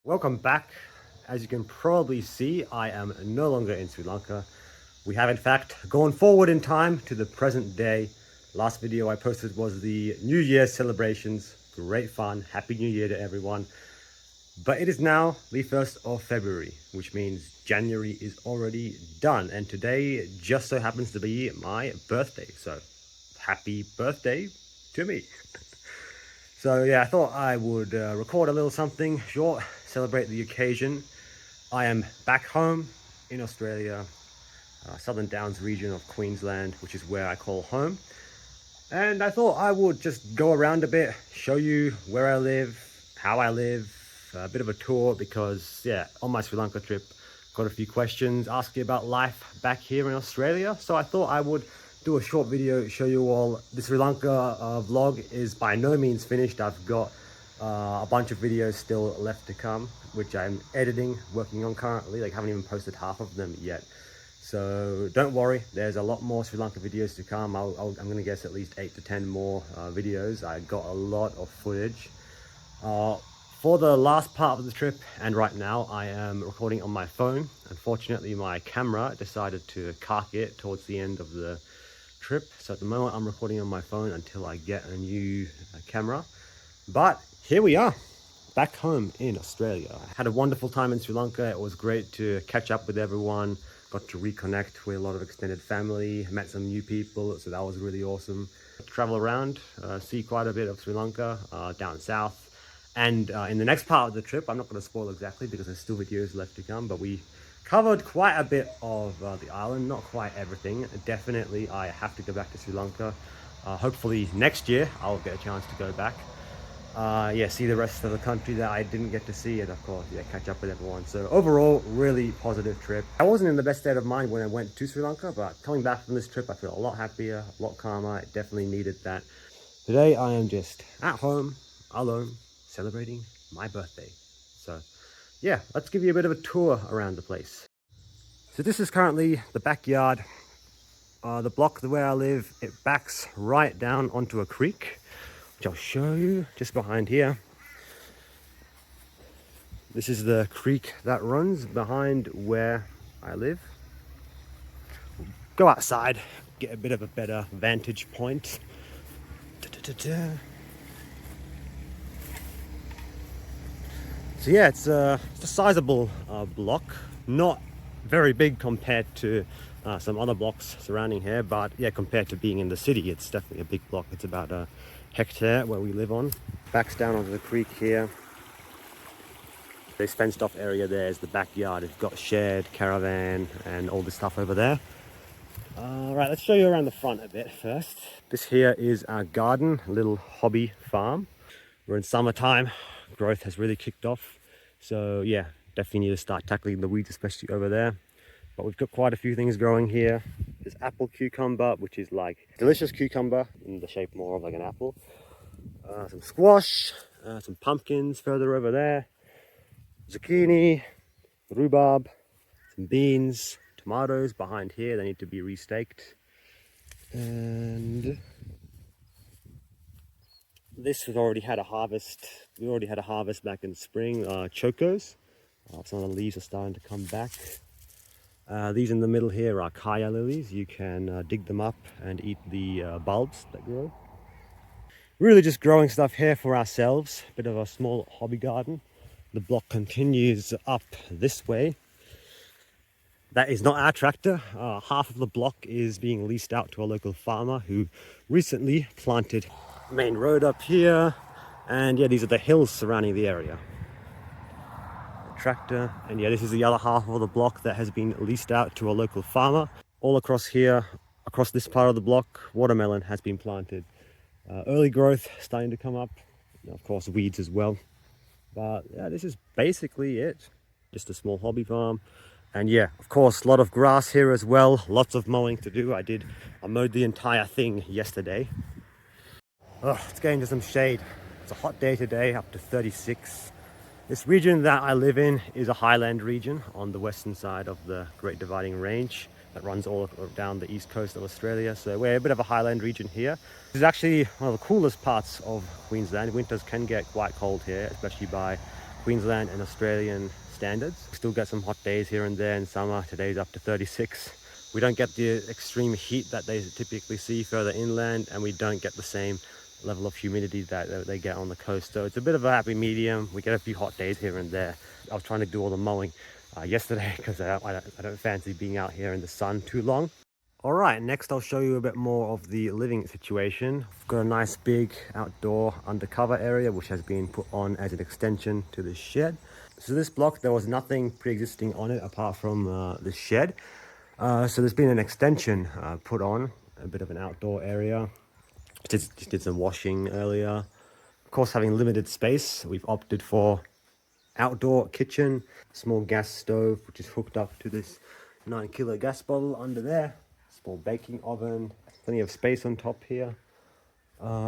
Welcome back. As you can probably see, I am no longer in Sri Lanka. We have in fact gone forward in time to the present day. Last video I posted was the New Year celebrations. Great fun. Happy New Year to everyone. But it is now the 1st of February, which means January is already done. And today just so happens to be my birthday. So happy birthday to me. So yeah, I thought I would record a little something short, celebrate the occasion. I am back home in Australia, Southern Downs region of Queensland, which is where I call home. And I thought I would just go around a bit, show you where I live, how I live, a bit of a tour because yeah, on my Sri Lanka trip, got a few questions, ask you about life back here in Australia. So I thought I would do a short video, show you all. The Sri Lanka vlog is by no means finished. I've got a bunch of videos still left to come, which I'm editing, working on currently. Like, haven't even posted half of them yet. So don't worry, there's a lot more Sri Lanka videos to come. I'm gonna guess at least 8 to 10 more videos. I got a lot of footage. For the last part of the trip and right now I am recording on my phone. Unfortunately my camera decided to cark it towards the end of the trip, so at the moment I'm recording on my phone until I get a new camera. But here we are, back home in Australia. I had a wonderful time in Sri Lanka. It was great to catch up with everyone, got to reconnect with a lot of extended family, met some new people, so that was really awesome. Travel around, see quite a bit of Sri Lanka, down south. And in the next part of the trip, I'm not going to spoil exactly because there's still videos left to come, but we covered quite a bit of the island, not quite everything. Definitely I have to go back to Sri Lanka. Hopefully next year I'll get a chance to go back. Yeah, see the rest of the country that I didn't get to see, and of course, yeah, catch up with everyone. So overall, really positive trip. I wasn't in the best state of mind when I went to Sri Lanka, but coming back from this trip, I feel a lot happier, a lot calmer. I definitely needed that. Today I am just at home, alone, celebrating my birthday. So yeah, let's give you a bit of a tour around the place. So this is currently the backyard. The block where I live, it backs right down onto a creek, which I'll show you just behind here. This is the creek that runs behind where I live. Go outside, get a bit of a better vantage point. So yeah, it's a sizable block, not very big compared to some other blocks surrounding here, but yeah, compared to being in the city, it's definitely a big block. It's about a hectare where we live on. Backs down onto the creek here. This fenced off area there is the backyard. It's got shed, caravan, and all this stuff over there. Right, let's show you around the front a bit first. This here is our garden, a little hobby farm. We're in summertime, growth has really kicked off. So yeah, definitely need to start tackling the weeds, especially over there. But we've got quite a few things growing here. There's apple cucumber, which is like delicious cucumber in the shape more of like an apple. Some squash, some pumpkins further over there. Zucchini, rhubarb, some beans, tomatoes behind here. They need to be restaked. And this has already had a harvest. We already had a harvest back in spring. Chocos. Some of the leaves are starting to come back. These in the middle here are kaya lilies. You can dig them up and eat the bulbs that grow. Really just growing stuff here for ourselves. Bit of a small hobby garden. The block continues up this way. That is not our tractor. Half of the block is being leased out to a local farmer who recently planted main road up here. And yeah, these are the hills surrounding the area. Tractor, and yeah, this is the other half of the block that has been leased out to a local farmer. All across here, across this part of the block, watermelon has been planted. Early growth starting to come up, of course weeds as well. But yeah, this is basically it. Just a small hobby farm. And yeah, of course, a lot of grass here as well. Lots of mowing to do. I mowed the entire thing yesterday. Oh, let's get into some shade. It's a hot day today, up to 36. This region that I live in is a highland region on the western side of the Great Dividing Range that runs all down the east coast of Australia. So we're a bit of a highland region here. This is actually one of the coolest parts of Queensland. Winters can get quite cold here, especially by Queensland and Australian standards. We still get some hot days here and there in summer. Today's up to 36. We don't get the extreme heat that they typically see further inland, and we don't get the same level of humidity that they get on the coast. So it's a bit of a happy medium. We get a few hot days here and there. I was trying to do all the mowing yesterday because I don't fancy being out here in the sun too long. All right, next I'll show you a bit more of the living situation. I've got a nice big outdoor undercover area which has been put on as an extension to the shed. So this block, there was nothing pre-existing on it apart from the shed. So there's been an extension put on, a bit of an outdoor area. Just did some washing earlier. Of course, having limited space, we've opted for outdoor kitchen, small gas stove which is hooked up to this 9-kilo gas bottle under there. Small baking oven, plenty of space on top here.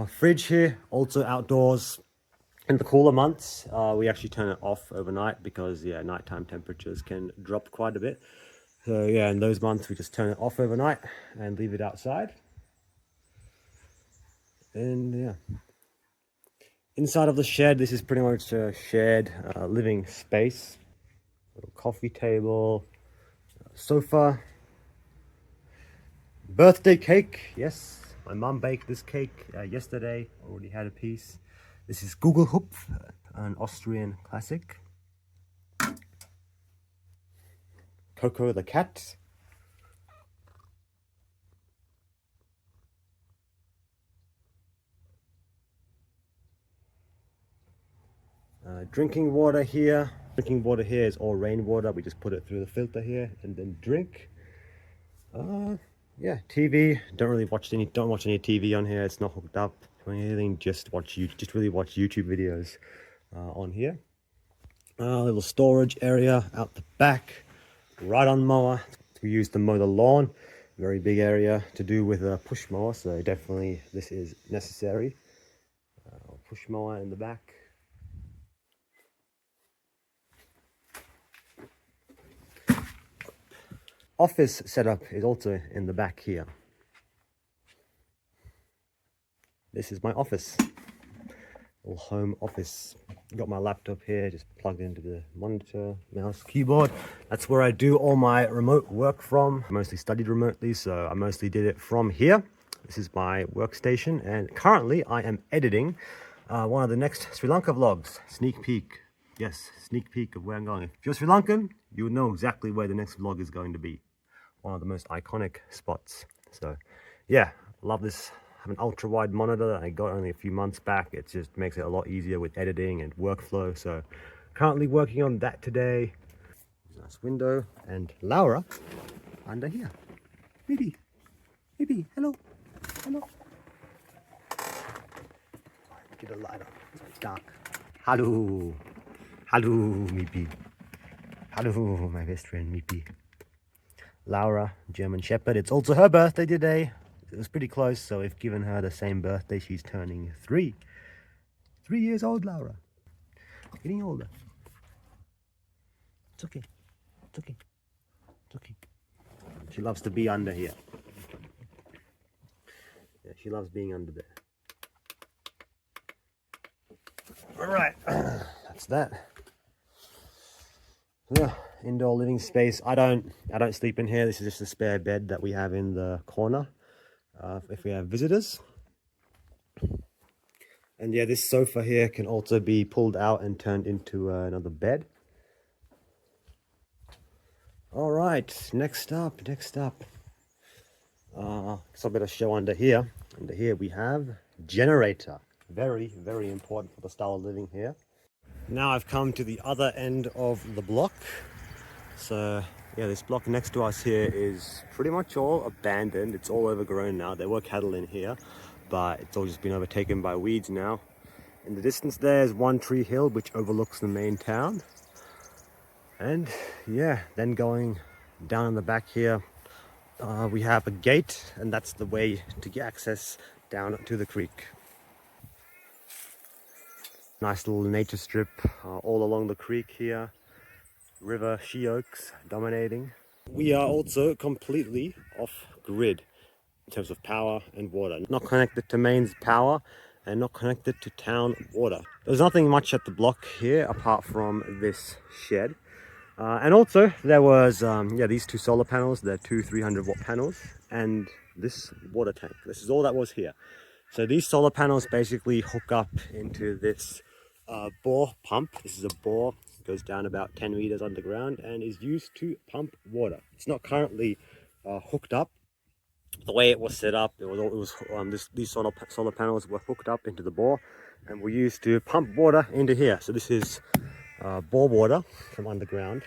Fridge here, also outdoors. In the cooler months, we actually turn it off overnight because nighttime temperatures can drop quite a bit. So yeah, in those months we just turn it off overnight and leave it outside. And yeah, inside of the shed, this is pretty much a shared living space. Little coffee table, sofa. Birthday cake, yes, my mum baked this cake yesterday. Already had a piece. This is Gugelhupf, an Austrian classic. Coco the cat. Drinking water here. Drinking water here is all rainwater. We just put it through the filter here and then drink. Yeah, TV. Don't watch any TV on here. It's not hooked up to anything. Just really watch YouTube videos on here. A little storage area out the back, right on mower. We use to mow the lawn. Very big area to do with a push mower, so definitely this is necessary. Push mower in the back. Office setup is also in the back here. This is my office, little home office. Got my laptop here, just plugged into the monitor, mouse, keyboard. That's where I do all my remote work from. I mostly studied remotely, so I mostly did it from here. This is my workstation, and currently I am editing one of the next Sri Lanka vlogs. Sneak peek. Yes, sneak peek of where I'm going. If you're Sri Lankan, you would know exactly where the next vlog is going to be. One of the most iconic spots. So yeah, love this. I have an ultra wide monitor that I got only a few months back. It just makes it a lot easier with editing and workflow. So currently working on that today. Nice window, and Laura under here. Maybe, hello. Get a light on, it's dark. Hello, Mipi. Hello, my best friend Mipi. Laura, German Shepherd. It's also her birthday today. It was pretty close, so we've given her the same birthday. She's turning 3. 3 years old, Laura. Getting older. It's okay. She loves to be under here. Yeah, she loves being under there. All right, that's that. Yeah, indoor living space. I don't sleep in here. This is just a spare bed that we have in the corner if we have visitors. And yeah, this sofa here can also be pulled out and turned into another bed. All right, next up. So a bit of show under here. Under here we have generator. Very, very important for the style of living here. Now I've come to the other end of the block. So yeah, this block next to us here is pretty much all abandoned. It's all overgrown now. There were cattle in here, but it's all just been overtaken by weeds now. In the distance there is One Tree Hill, which overlooks the main town. And yeah, then going down in the back here, we have a gate, and that's the way to get access down to the creek. Nice little nature strip all along the creek here. River she oaks dominating. We are also completely off grid in terms of power and water. Not connected to mains power, and not connected to town water. There's nothing much at the block here apart from this shed. And also there was, these two solar panels. They're two 300-watt panels, and this water tank. This is all that was here. So these solar panels basically hook up into this bore pump. This is a bore, goes down about 10 meters underground and is used to pump water. It's not currently hooked up. The way it was set up, these solar panels were hooked up into the bore and were used to pump water into here. So this is bore water from underground.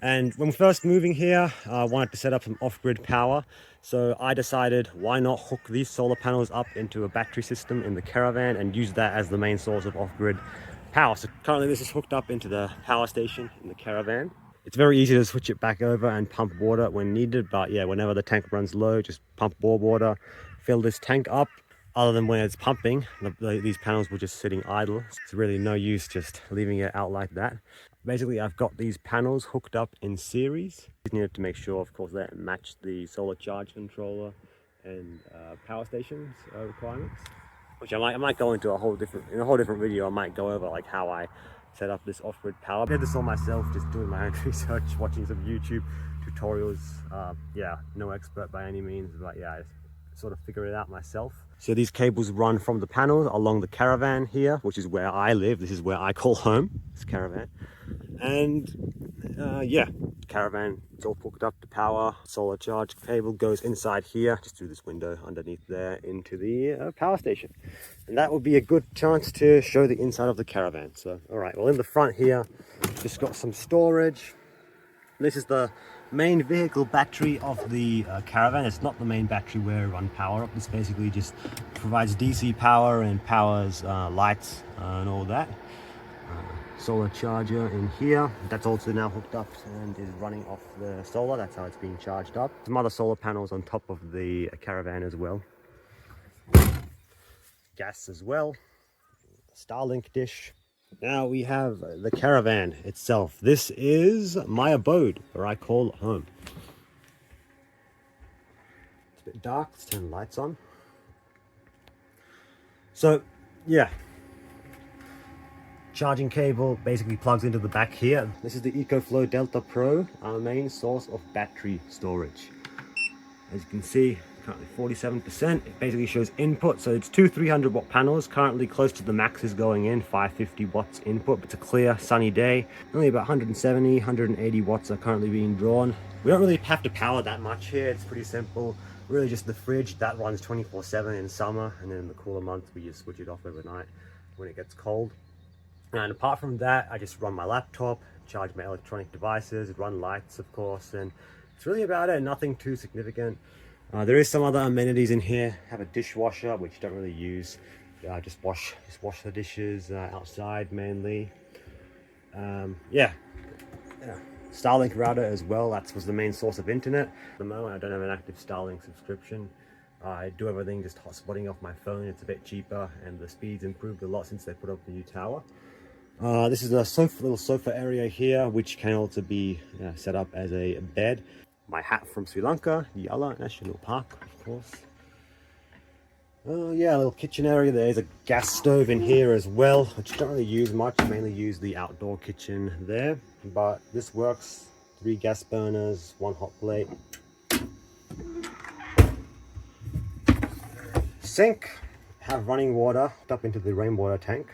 And when first moving here, I wanted to set up some off-grid power. So I decided, why not hook these solar panels up into a battery system in the Caravan and use that as the main source of off-grid power. So currently this is hooked up into the power station in the Caravan. It's very easy to switch it back over and pump water when needed, but yeah, whenever the tank runs low, just pump bore water, fill this tank up. Other than when it's pumping, these panels were just sitting idle. It's really no use just leaving it out like that. Basically, I've got these panels hooked up in series. You need to make sure, of course, that match the solar charge controller and power stations requirements. Which I might go into a whole different video. I might go over like how I set up this off-grid power. I did this all myself, just doing my own research, watching some YouTube tutorials. Yeah, no expert by any means, but yeah, I sort of figured it out myself. So these cables run from the panel along the Caravan here, which is where I live. This is where I call home, this Caravan. And yeah, Caravan, it's all hooked up to power. Solar charge cable goes inside here, just through this window underneath there, into the power station. And that would be a good chance to show the inside of the Caravan. So, all right, well, in the front here, just got some storage. This is the main vehicle battery of the Caravan. It's not the main battery where we run power up. This basically just provides DC power and powers lights and all that. Solar charger in here. That's also now hooked up and is running off the solar. That's how it's being charged up. Some other solar panels on top of the Caravan as well. Gas as well. Starlink dish. Now we have the Caravan itself. This is my abode, where I call home. It's a bit dark, let's turn the lights on. So, yeah. Charging cable basically plugs into the back here. This is the EcoFlow Delta Pro, our main source of battery storage. As you can see, currently 47%. It basically shows input, so it's two 300-watt panels. Currently close to the max is going in, 550 watts input. But it's a clear, sunny day. Only about 170, 180 watts are currently being drawn. We don't really have to power that much here. It's pretty simple. Really just the fridge, that runs 24/7 in summer, and then in the cooler months, we just switch it off overnight when it gets cold. And apart from that, I just run my laptop, charge my electronic devices, run lights, of course, and it's really about it. Nothing too significant. There is some other amenities in here. Have a dishwasher, which you don't really use. Just wash the dishes outside mainly. Yeah. Starlink router as well. That was the main source of internet. At the moment, I don't have an active Starlink subscription. I do everything just hotspotting off my phone. It's a bit cheaper, and the speeds improved a lot since they put up the new tower. This is a little sofa area here, which can also be set up as a bed. My hat from Sri Lanka, Yala National Park, of course. Yeah, a little kitchen area. There's a gas stove in here as well, which I don't really use much. I mainly use the outdoor kitchen there, but this works. 3 gas burners, 1 hot plate. Sink, have running water up into the rainwater tank.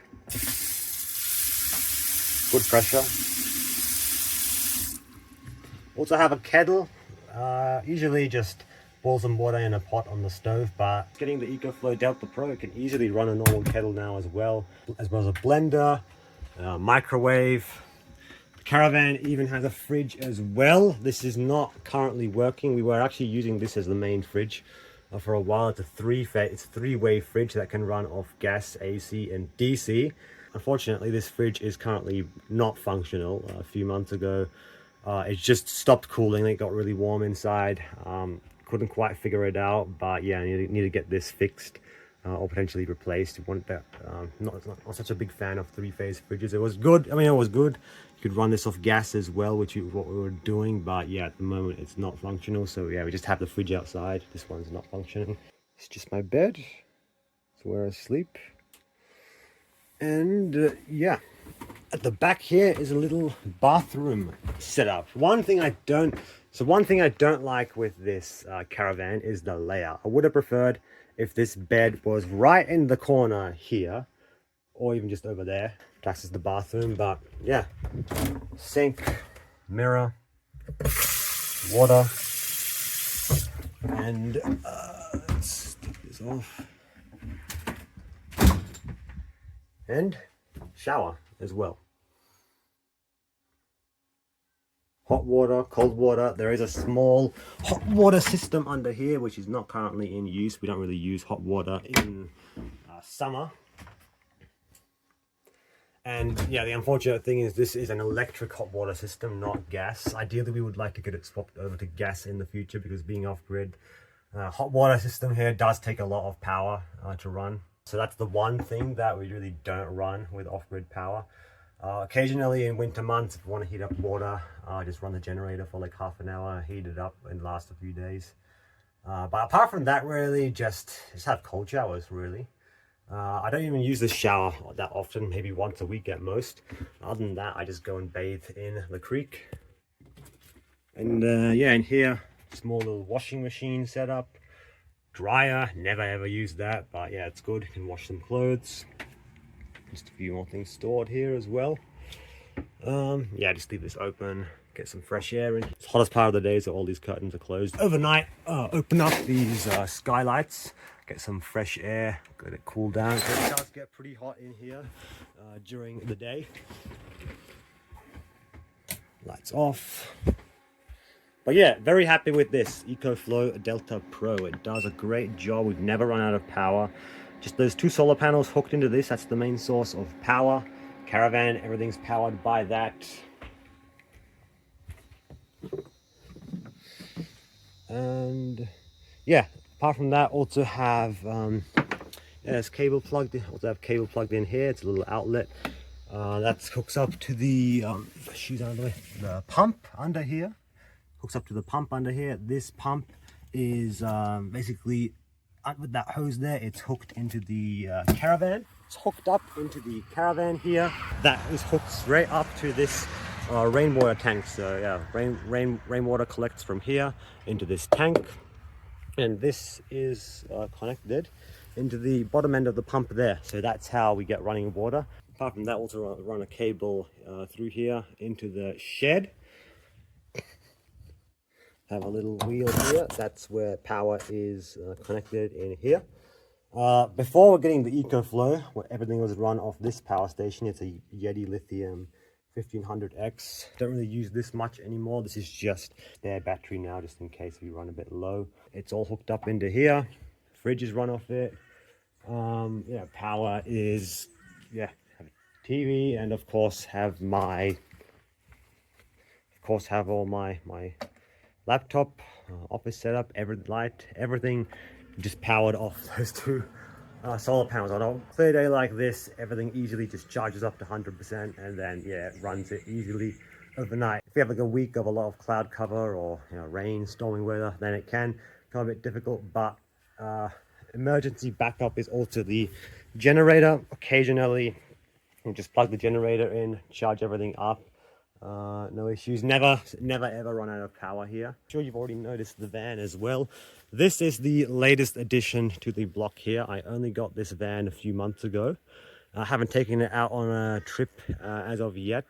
Good pressure. Also have a kettle. Usually just boil some water in a pot on the stove, but getting the EcoFlow Delta Pro, it can easily run a normal kettle now as well as a blender, microwave. The Caravan even has a fridge as well. This is not currently working. We were actually using this as the main fridge for a while. It's a three-way fridge that can run off gas, AC, and DC. Unfortunately, this fridge is currently not functional. A few months ago, it just stopped cooling. It got really warm inside. Couldn't quite figure it out, but yeah, I need to get this fixed or potentially replaced. Not such a big fan of 3-phase fridges. It was good. I mean, it was good. You could run this off gas as well, which is what we were doing, but yeah, at the moment it's not functional. So yeah, we just have the fridge outside. This one's not functioning. It's just my bed. It's where I sleep. And yeah, at the back here is a little bathroom setup. One thing I don't like with this Caravan is the layout. I would have preferred if this bed was right in the corner here, or even just over there. That's the bathroom, but yeah, sink, mirror, water, and let's take this off, and shower as well. Hot water, cold water. There is a small hot water system under here, which is not currently in use. We don't really use hot water in summer. And yeah, the unfortunate thing is this is an electric hot water system, not gas. Ideally, we would like to get it swapped over to gas in the future, because being off-grid, hot water system here does take a lot of power to run. So that's the one thing that we really don't run with off-grid power. Occasionally in winter months, if we want to heat up water, just run the generator for like half an hour, heat it up, and last a few days. But apart from that, really, just have cold showers, really. I don't even use the shower that often, maybe once a week at most. Other than that, I just go and bathe in the creek. And yeah, in here, small little washing machine setup. Dryer, never ever use that, but yeah, it's good. You can wash some clothes. Just a few more things stored here as well. Yeah, just leave this open, get some fresh air in. It's the hottest part of the day, so all these curtains are closed. Overnight, open up these skylights, get some fresh air, let it cool down. It does get pretty hot in here during the day. Lights off. But yeah, very happy with this EcoFlow Delta Pro. It does a great job. We've never run out of power. Just those two solar panels hooked into this, that's the main source of power. Caravan, everything's powered by that. And yeah, apart from that, also have there's cable plugged in. Also have cable plugged in here. It's a little outlet that hooks up to the shoes out of the way. The pump under here hooks up to the pump under here. This pump is basically with that hose there. It's hooked into the Caravan. It's hooked up into the Caravan here. That is hooked straight up to this rainwater tank. So yeah, rainwater collects from here into this tank, and this is connected into the bottom end of the pump there. So that's how we get running water. Apart from that, also run a cable through here into the shed. Have a little wheel here. That's where power is connected in here. Before we're getting the EcoFlow, where everything was run off this power station. It's a Yeti Lithium 1500X. Don't really use this much anymore. This is just spare battery now, just in case we run a bit low. It's all hooked up into here. Fridge is run off it. Yeah, power is, yeah, have a TV, and of course have all my laptop, office setup, everything just powered off those two solar panels. On a clear day like this, everything easily just charges up to 100%, and then yeah, it runs it easily overnight. If you have like a week of a lot of cloud cover or rain, storming weather, then it can become a bit difficult. But emergency backup is also the generator. Occasionally, you just plug the generator in, charge everything up. No issues. Never ever run out of power here. I'm sure you've already noticed the van as well. This is the latest addition to the block here. I only got this van a few months ago. I haven't taken it out on a trip as of yet,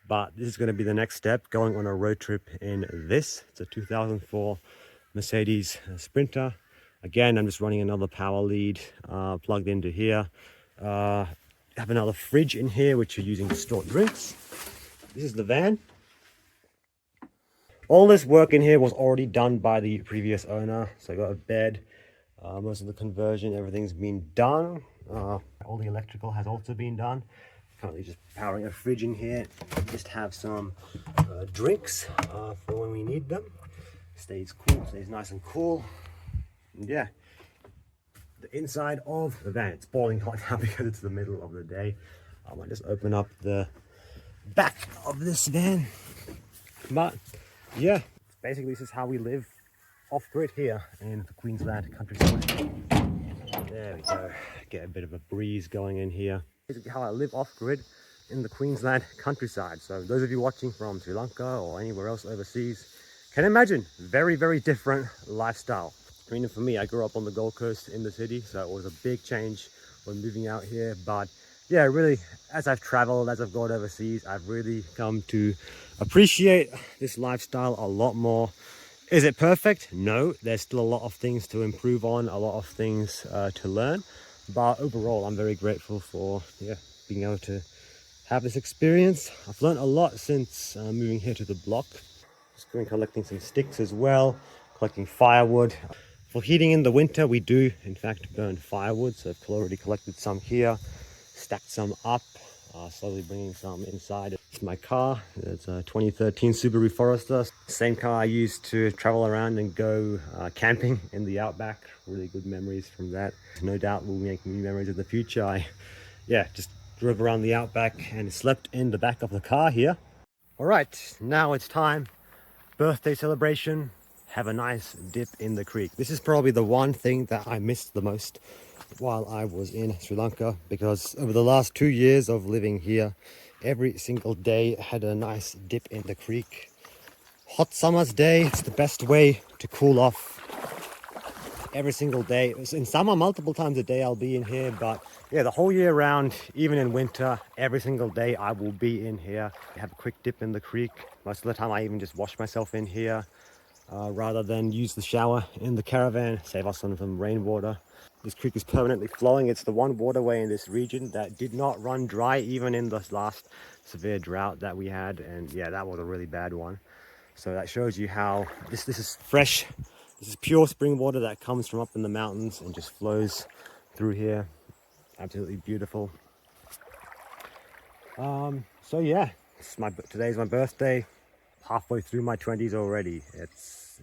but this is going to be the next step, going on a road trip in this. It's a 2004 Mercedes Sprinter. Again, I'm just running another power lead plugged into here. Have another fridge in here, which you're using to store drinks. This is the van. All this work in here was already done by the previous owner. So I got a bed, most of the conversion, everything's been done. All the electrical has also been done. Currently just powering a fridge in here. Just have some drinks for when we need them. Stays cool, stays nice and cool. And yeah, the inside of the van. It's boiling hot now because it's the middle of the day. I might just open up the back of this van. But yeah, basically this is how we live off-grid here in the Queensland countryside. There we go. Get a bit of a breeze going in here. Basically how I live off-grid in the Queensland countryside. So those of you watching from Sri Lanka or anywhere else overseas can imagine very, very different lifestyle. I mean, for me, I grew up on the Gold Coast in the city, so it was a big change when moving out here. But yeah, really, as I've traveled, as I've gone overseas, I've really come to appreciate this lifestyle a lot more. Is it perfect? No, there's still a lot of things to improve on, a lot of things to learn. But overall, I'm very grateful for being able to have this experience. I've learned a lot since moving here to the block. Just going collecting some sticks as well, collecting firewood. For heating in the winter, we do in fact burn firewood. So I've already collected some here, stacked some up, slowly bringing some inside. It's my car. It's a 2013 Subaru Forester. Same car I used to travel around and go camping in the outback. Really good memories from that. No doubt we'll make new memories in the future. I just drove around the outback and slept in the back of the car here. All right, now it's time. Birthday celebration. Have a nice dip in the creek. This is probably the one thing that I missed the most while I was in Sri Lanka, because over the last 2 years of living here, every single day had a nice dip in the creek. Hot summer's day, it's the best way to cool off. Every single day. In summer, multiple times a day I'll be in here, but yeah, the whole year round, even in winter, every single day I will be in here. Have a quick dip in the creek. Most of the time I even just wash myself in here rather than use the shower in the caravan, save us on some rainwater. This creek is permanently flowing. It's the one waterway in this region that did not run dry even in the last severe drought that we had, and yeah, that was a really bad one. So that shows you how this is fresh. This is pure spring water that comes from up in the mountains and just flows through here. Absolutely beautiful. So yeah, today's my birthday. Halfway through my 20s already.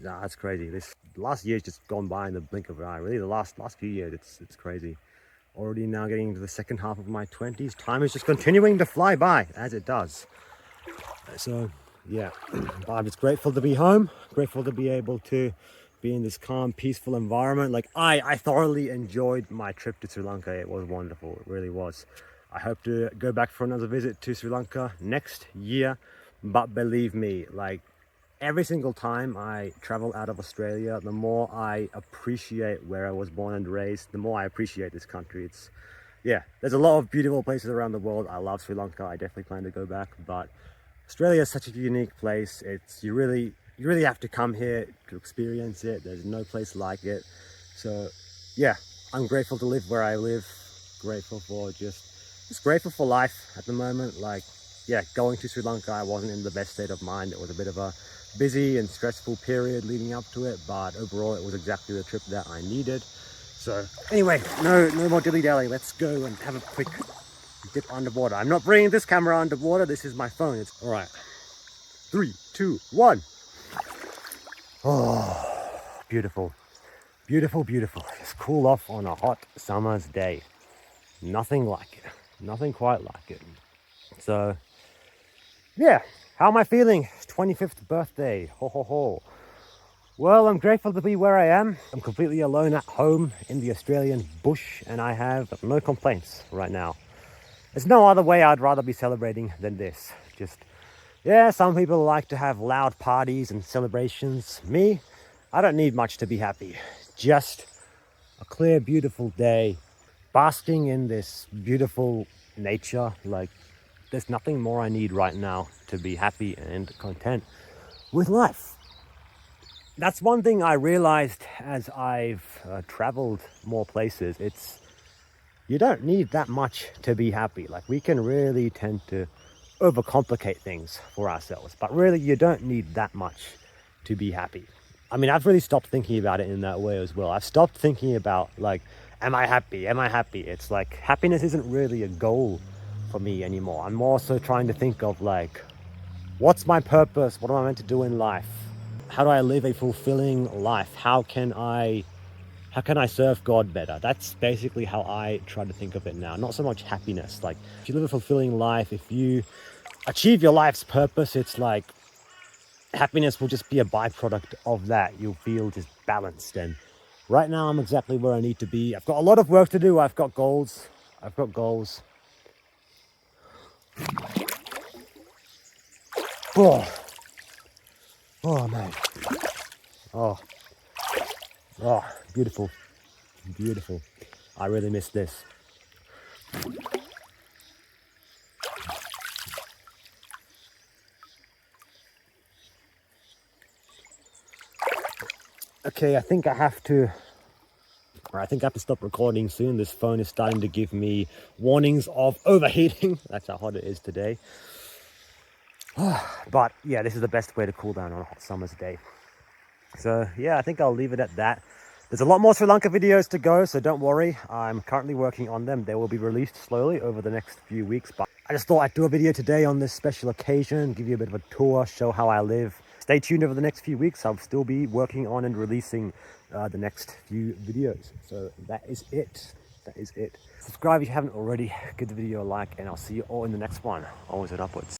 That's crazy. This last year's just gone by in the blink of an eye. Really, the last few years, it's crazy. Already now getting into the second half of my 20s. Time is just continuing to fly by, as it does. So yeah, I'm just grateful to be home. Grateful to be able to be in this calm, peaceful environment. Like I thoroughly enjoyed my trip to Sri Lanka. It was wonderful. It really was. I hope to go back for another visit to Sri Lanka next year. But believe me, like every single time I travel out of Australia, the more I appreciate where I was born and raised, the more I appreciate this country. There's a lot of beautiful places around the world. I love Sri Lanka. I definitely plan to go back, but Australia is such a unique place. You really have to come here to experience it. There's no place like it. So yeah, I'm grateful to live where I live. Grateful for just grateful for life at the moment. Like, yeah, going to Sri Lanka, I wasn't in the best state of mind. It was a bit of a busy and stressful period leading up to it, but overall it was exactly the trip that I needed. So anyway, no more dilly-dally. Let's go and have a quick dip underwater. I'm not bringing this camera underwater. This is my phone. It's all right. 3, 2, 1. Oh, beautiful. Beautiful, beautiful. Just cool off on a hot summer's day. Nothing like it. Nothing quite like it. So yeah, how am I feeling? 25th birthday. Ho ho ho. Well, I'm grateful to be where I am. I'm completely alone at home in the Australian bush, and I have no complaints right now. There's no other way I'd rather be celebrating than this. Some people like to have loud parties and celebrations. Me, I don't need much to be happy. Just a clear, beautiful day, basking in this beautiful nature. Like, there's nothing more I need right now to be happy and content with life. That's one thing I realized as I've traveled more places. You don't need that much to be happy. Like, we can really tend to overcomplicate things for ourselves, but really you don't need that much to be happy. I mean, I've really stopped thinking about it in that way as well. I've stopped thinking about, like, am I happy? Am I happy? It's like happiness isn't really a goal for me anymore. I'm more so trying to think of, like, what's my purpose? What am I meant to do in life? How do I live a fulfilling life? How can I serve God better? That's basically how I try to think of it now. Not so much happiness. Like, if you live a fulfilling life, if you achieve your life's purpose, it's like happiness will just be a byproduct of that. You'll feel just balanced and Right now I'm exactly where I need to be. I've got a lot of work to do. I've got goals. Oh, oh man. Oh, oh, beautiful, beautiful. I really miss this. Okay, I think I have to stop recording soon. This phone is starting to give me warnings of overheating. That's how hot it is today. But yeah, this is the best way to cool down on a hot summer's day. So yeah, I think I'll leave it at that. There's a lot more Sri Lanka videos to go, so don't worry. I'm currently working on them. They will be released slowly over the next few weeks. But I just thought I'd do a video today on this special occasion, give you a bit of a tour, show how I live. Stay tuned over the next few weeks. I'll still be working on and releasing the next few videos. So that is it. That is it. Subscribe if you haven't already. Give the video a like, and I'll see you all in the next one. Always and upwards.